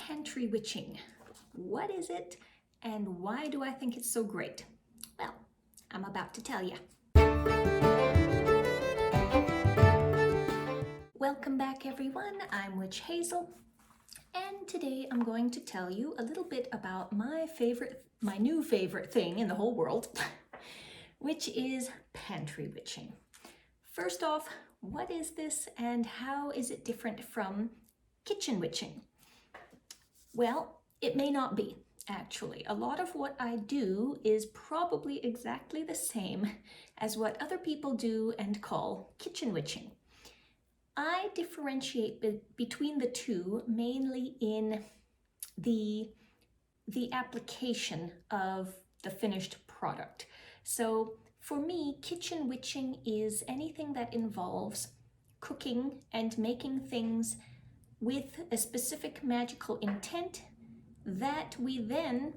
Pantry witching. What is it and why do I think it's so great? Well, I'm about to tell you. Welcome back everyone, I'm Witch Hazel, and today I'm going to tell you a little bit about my new favorite thing in the whole world, which is pantry witching. First off, what is this and how is it different from kitchen witching? Well, it may not be, actually. A lot of what I do is probably exactly the same as what other people do and call kitchen witching. I differentiate between the two mainly in the application of the finished product. So for me, kitchen witching is anything that involves cooking and making things with a specific magical intent that we then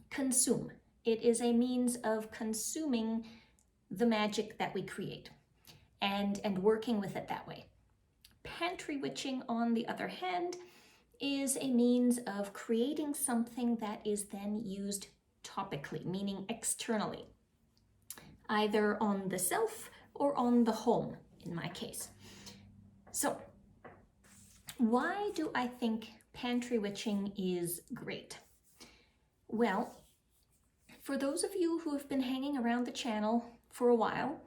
consume. It is a means of consuming the magic that we create and working with it that way. Pantry witching, on the other hand, is a means of creating something that is then used topically, meaning externally, either on the self or on the home, in my case. So, why do I think pantry witching is great? Well, for those of you who have been hanging around the channel for a while,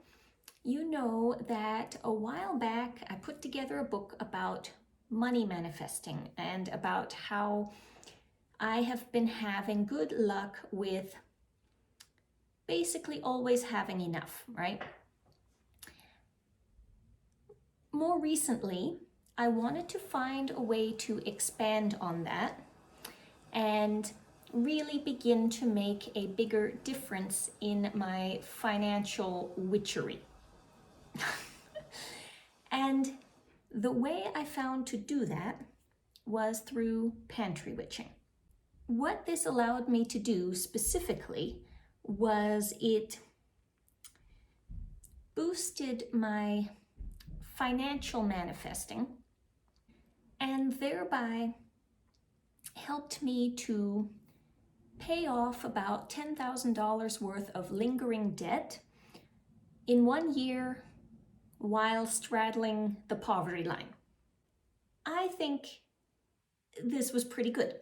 you know that a while back I put together a book about money manifesting and about how I have been having good luck with basically always having enough, right? More recently, I wanted to find a way to expand on that and really begin to make a bigger difference in my financial witchery. And the way I found to do that was through pantry witching. What this allowed me to do specifically was it boosted my financial manifesting and thereby helped me to pay off about $10,000 worth of lingering debt in 1 year while straddling the poverty line. I think this was pretty good.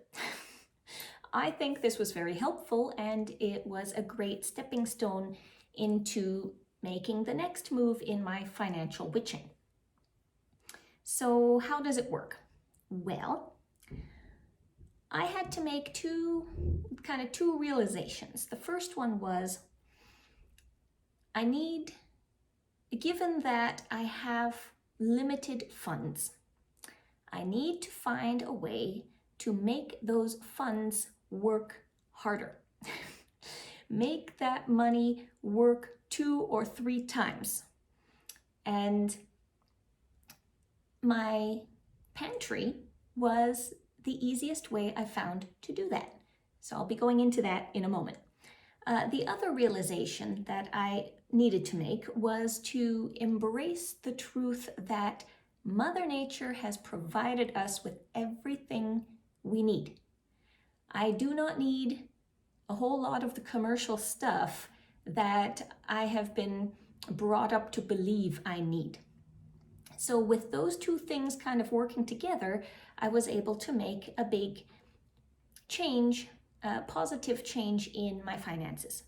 I think this was very helpful and it was a great stepping stone into making the next move in my financial witching. So how does it work? Well, I had to make two realizations. The first one was given that I have limited funds, I need to find a way to make those funds work harder. Make that money work 2 or 3 times. And my pantry was the easiest way I found to do that. So I'll be going into that in a moment. The other realization that I needed to make was to embrace the truth that Mother Nature has provided us with everything we need. I do not need a whole lot of the commercial stuff that I have been brought up to believe I need. So with those two things kind of working together, I was able to make a big change, positive change in my finances.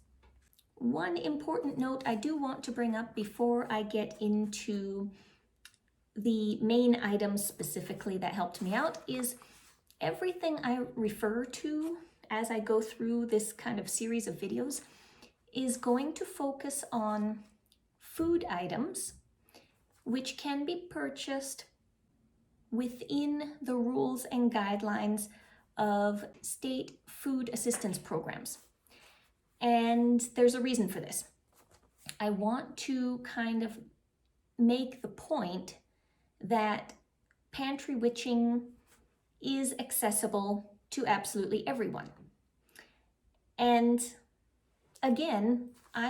One important note I do want to bring up before I get into the main items specifically that helped me out is everything I refer to as I go through this kind of series of videos is going to focus on food items which can be purchased within the rules and guidelines of state food assistance programs. And there's a reason for this. I want to kind of make the point that pantry witching is accessible to absolutely everyone. And again, I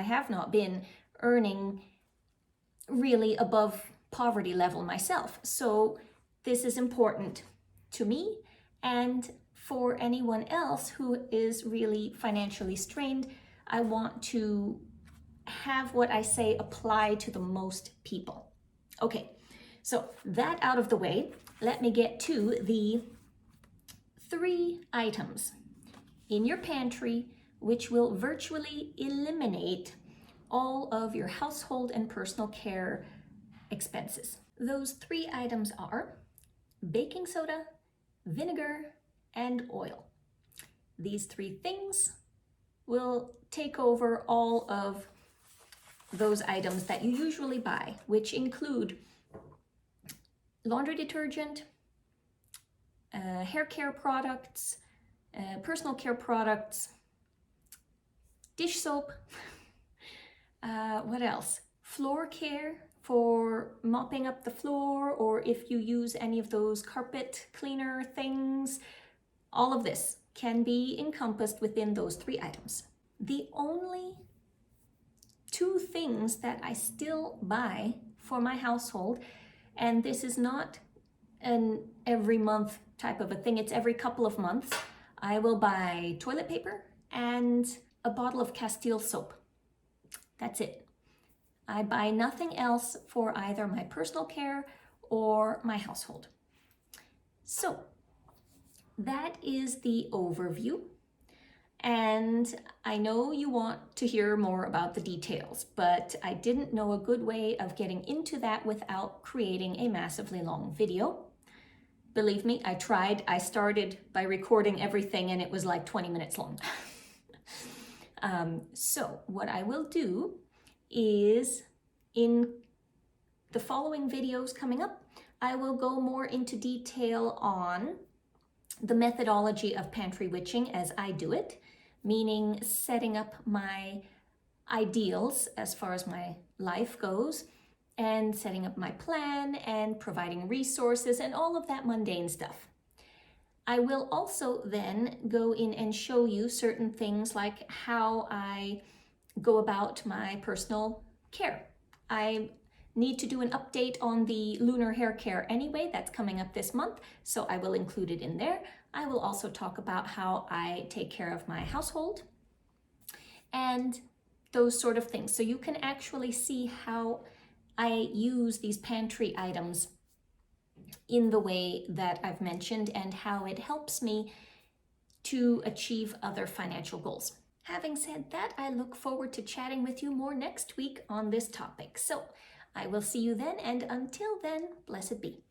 have not been earning really above poverty level myself. So this is important to me, and for anyone else who is really financially strained, I want to have what I say apply to the most people. Okay, so that out of the way, let me get to the 3 items in your pantry which will virtually eliminate all of your household and personal care expenses. Those 3 items are baking soda, vinegar, and oil. These 3 things will take over all of those items that you usually buy, which include laundry detergent, hair care products, personal care products, dish soap, what else? Floor care for mopping up the floor, or if you use any of those carpet cleaner things. All of this can be encompassed within those 3 items. The only 2 things that I still buy for my household, and this is not an every month type of a thing, it's every couple of months, I will buy toilet paper and a bottle of Castile soap. That's it. I buy nothing else for either my personal care or my household. So that is the overview. And I know you want to hear more about the details, but I didn't know a good way of getting into that without creating a massively long video. Believe me, I tried. I started by recording everything and it was like 20 minutes long. So what I will do is, in the following videos coming up, I will go more into detail on the methodology of pantry witching as I do it, meaning setting up my ideals as far as my life goes, and setting up my plan and providing resources and all of that mundane stuff. I will also then go in and show you certain things like how I go about my personal care. I need to do an update on the lunar hair care anyway, that's coming up this month, so I will include it in there. I will also talk about how I take care of my household and those sort of things. So you can actually see how I use these pantry items in the way that I've mentioned and how it helps me to achieve other financial goals. Having said that, I look forward to chatting with you more next week on this topic. So I will see you then, and until then, blessed be.